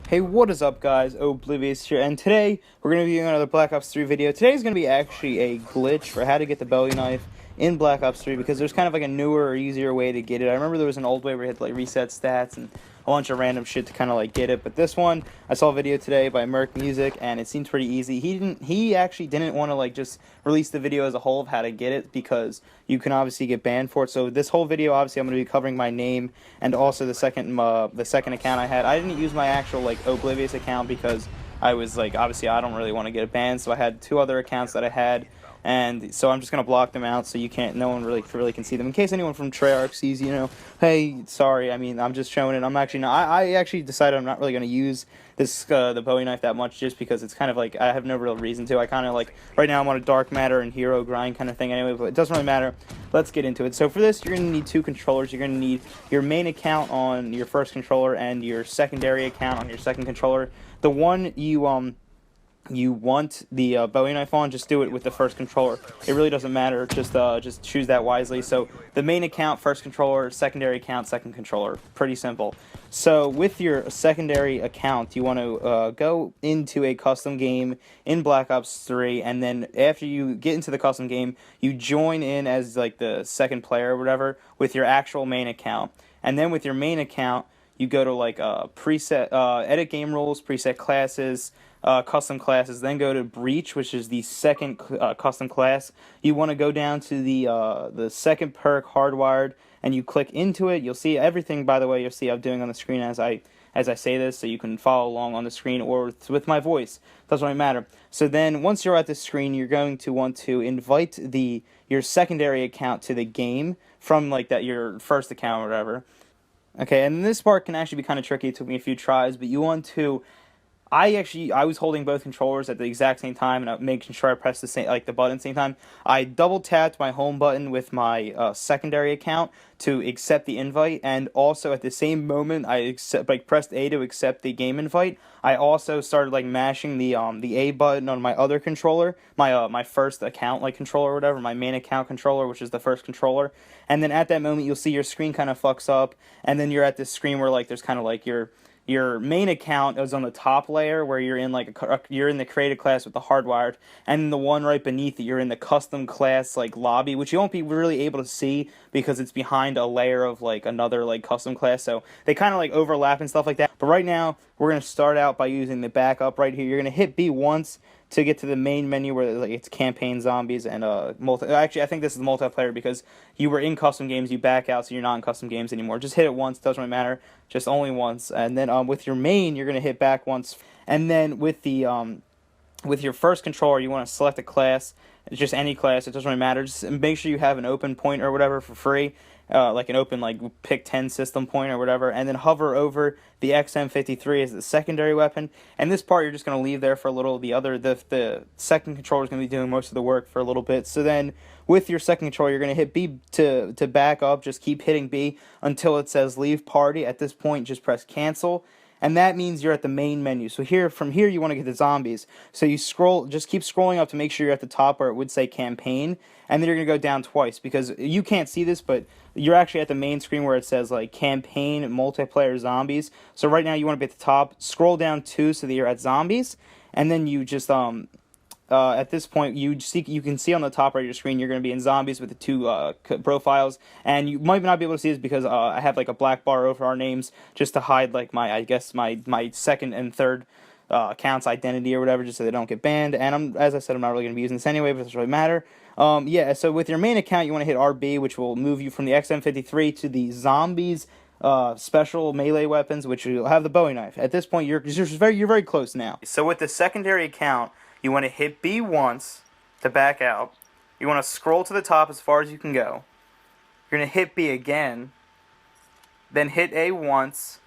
Hey, what is up, guys? Oblivious here, and today we're going to be doing another Black Ops 3 video. Today's going to be actually a glitch for how to get the Bowie knife in Black Ops 3, because there's kind of like a newer or easier way to get it. I remember there was an old way where you had to like reset stats and a bunch of random shit to kind of like get it, but this one, I saw a video today by Merc Music, and it seems pretty easy. He actually didn't want to like just release the video as a whole of how to get it, because you can obviously get banned for it. So this whole video, obviously, I'm going to be covering my name and also the second account I had. I didn't use my actual like Oblivious account because I was like, obviously I don't really want to get it banned, so I had two other accounts that I had, and so I'm just gonna block them out so no one really can see them, in case anyone from Treyarch sees, hey, sorry, I mean, I'm just showing it. I'm actually not. I actually decided I'm not really gonna use this the Bowie knife that much, just because it's kind of like I have no real reason to. I kind of like right now I'm on a dark matter and hero grind kind of thing anyway, but it doesn't really matter. Let's get into it. So for this, you're gonna need two controllers. You're gonna need your main account on your first controller and your secondary account on your second controller. The one you want the Bowie knife on, just do it with the first controller. It really doesn't matter. Just choose that wisely. So the main account, first controller; secondary account, second controller. Pretty simple. So with your secondary account, you want to go into a custom game in Black Ops 3, and then after you get into the custom game, you join in as like the second player or whatever with your actual main account. And then with your main account, you go to like preset, edit game rules, preset classes, custom classes, then go to breach, which is the second custom class. You want to go down to the second perk, hardwired, and you click into it. You'll see everything, by the way, you'll see I'm doing on the screen as I say this, so you can follow along on the screen or with my voice. Doesn't really matter. So then once you're at the screen, you're going to want to invite your secondary account to the game from like your first account or whatever. Okay, and this part can actually be kind of tricky. It took me a few tries, but you want to. I was holding both controllers at the exact same time, and making sure I pressed the button at the same time. I double tapped my home button with my secondary account to accept the invite, and also at the same moment I pressed A to accept the game invite. I also started like mashing the A button on my other controller, my first account controller or whatever, my main account controller, which is the first controller. And then at that moment you'll see your screen kind of fucks up, and then you're at this screen where there's kind of like your main account is on the top layer, where you're in you're in the created class with the hardwired, and the one right beneath it, you're in the custom class lobby, which you won't be really able to see because it's behind a layer of another custom class, so they kind of overlap and stuff like that. But right now we're going to start out by using the backup right here. You're going to hit B once to get to the main menu where it's campaign, zombies, and Actually, I think this is multiplayer because you were in custom games, you back out, so you're not in custom games anymore. Just hit it once, doesn't really matter, just only once. And then with your main, you're gonna hit back once, and then with your first controller, you want to select a class, just any class. It doesn't really matter. Just make sure you have an open point or whatever for free. An open pick 10 system point or whatever, and then hover over the XM53 as the secondary weapon. And this part you're just going to leave there for a little. The second controller is going to be doing most of the work for a little bit. So then with your second controller, you're going to hit B to back up. Just keep hitting B until it says leave party. At this point, just press cancel, and that means you're at the main menu. So from here you want to get the zombies. So you just keep scrolling up to make sure you're at the top where it would say campaign, and then you're going to go down twice, because you can't see this, but you're actually at the main screen where it says campaign, multiplayer, zombies. So right now you want to be at the top, scroll down 2 so that you're at zombies, and then you just at this point, you can see on the top right of your screen, you're going to be in zombies with the two profiles, and you might not be able to see this because I have a black bar over our names just to hide my second and third account's identity or whatever, just so they don't get banned. And as I said, I'm not really going to be using this anyway, but it doesn't really matter. Yeah, so with your main account, you want to hit RB, which will move you from the XM53 to the zombies special melee weapons, which will have the Bowie knife. At this point, you're very close now. So with the secondary account, you want to hit B once to back out. You want to scroll to the top as far as you can go. You're going to hit B again, then hit A once,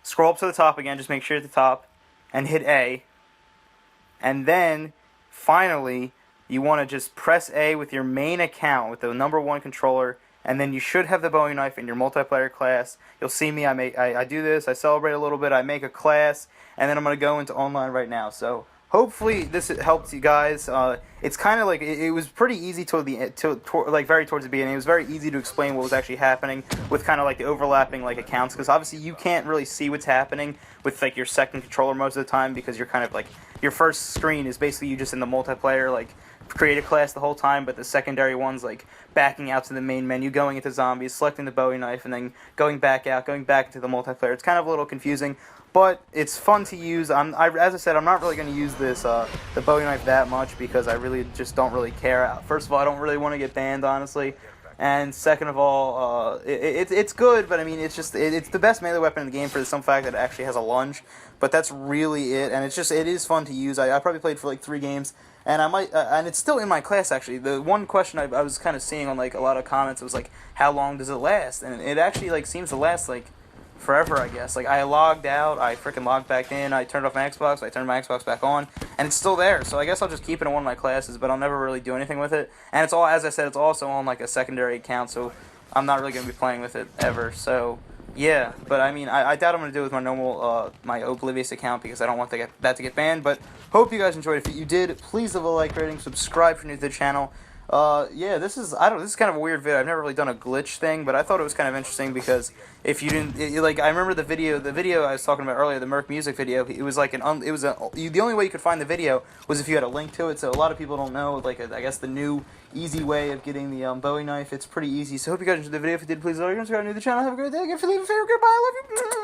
scroll up to the top again, just make sure you're at the top, and hit A. And then, finally, you want to just press A with your main account with the number 1 controller, and then you should have the Bowie knife in your multiplayer class. You'll see me, I do this, I celebrate a little bit, I make a class, and then I'm going to go into online right now. So hopefully this helps you guys. It's kind of like it was pretty easy toward the like very towards the beginning. It was very easy to explain what was actually happening with kind of like the overlapping like accounts, because obviously you can't really see what's happening with like your second controller most of the time, because you're kind of like your first screen is basically you just in the multiplayer like create a class the whole time, but the secondary one's like backing out to the main menu, going into zombies, selecting the Bowie knife, and then going back out, going back into the multiplayer. It's kind of a little confusing, but it's fun to use. As I said, I'm not really going to use this the Bowie knife that much because I really just don't really care. First of all, I don't really want to get banned, honestly. And second of all, it's good, but I mean, it's the best melee weapon in the game for the simple fact that it actually has a lunge. But that's really it, and it is fun to use. I probably played for like 3 games, and I might, and it's still in my class actually. The one question I was kind of seeing on like a lot of comments was like, how long does it last? And it actually like seems to last like forever, I guess. Like, I logged out, I freaking logged back in, I turned off my Xbox, I turned my Xbox back on, and it's still there. So I guess I'll just keep it in one of my classes, but I'll never really do anything with it. And it's all, as I said, it's also on like a secondary account, so I'm not really going to be playing with it ever. So yeah, but I mean, I doubt I'm going to do it with my normal, my Oblivious account, because I don't want that to get banned. But hope you guys enjoyed it. If you did, please leave a like rating, subscribe if you're new to the channel. Yeah, this is kind of a weird video. I've never really done a glitch thing, but I thought it was kind of interesting because if you didn't, like, I remember the video I was talking about earlier, the Merc music video, it was like the only way you could find the video was if you had a link to it, so a lot of people don't know, like, I guess the new, easy way of getting the, Bowie knife. It's pretty easy, so hope you guys enjoyed the video. If you did, please like and subscribe to the channel. Have a great day. If you leave a favorite, goodbye. I love you.